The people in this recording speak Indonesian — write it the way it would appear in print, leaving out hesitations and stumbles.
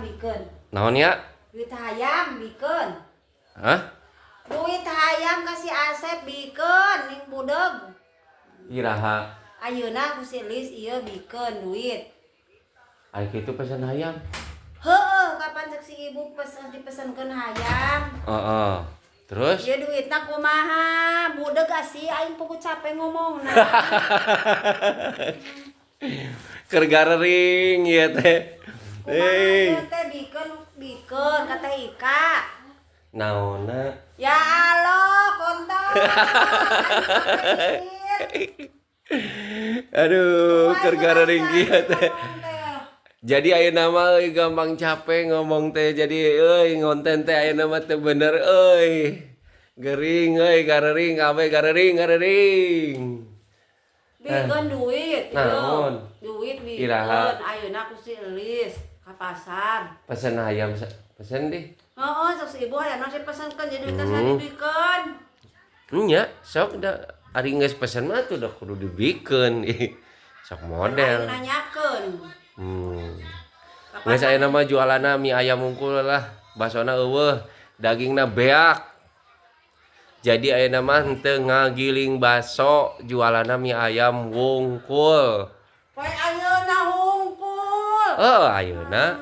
bikeun. Naon ya? Duit hayam bikeun. Hah? Duit hayam ka si Asep bikeun ning budeg. Iraha. Ayeuna ku si Lis ieu bikeun duit. Ai kitu pesan hayam. Heueuh, kapan cek si ibu dipesenkeun hayam? Heeh. Terus? Ieu duitna kumaha? Budeg asih aing pugu capek ngomongna. Keur garering ieu teh. Kumaha ieu teh bikeun kata Ika. Naonna? Ya Allah, kontol. Aduh, keur garering ieu teh. Jadi ayeuna mah gampang capek ngomong teh. Jadi ngonten teh ayeuna mah teu bener euy. Gering euy, garering, awe garering. Bikeun duit, Naon? duit Iraha. bikeun. Ayeuna ku si Elis ka pasar. Pesen hayam, pesen deh. Heeh, sok si ibu hayam nasi pesenkeun jadi duitna dibikeun. Nya, sok da ari geus pesen mah tuh da kudu dibikeun. Sok model. Ayeuna nanyakeun. Geus ayeuna mah jualanna mie ayam unggul lah. Basona eueuh, dagingna beak. Jadi ayeuna mah teu ngagiling baso, jualanna mie ayam wungkul. Poe ayeuna hungkul. Ayeuna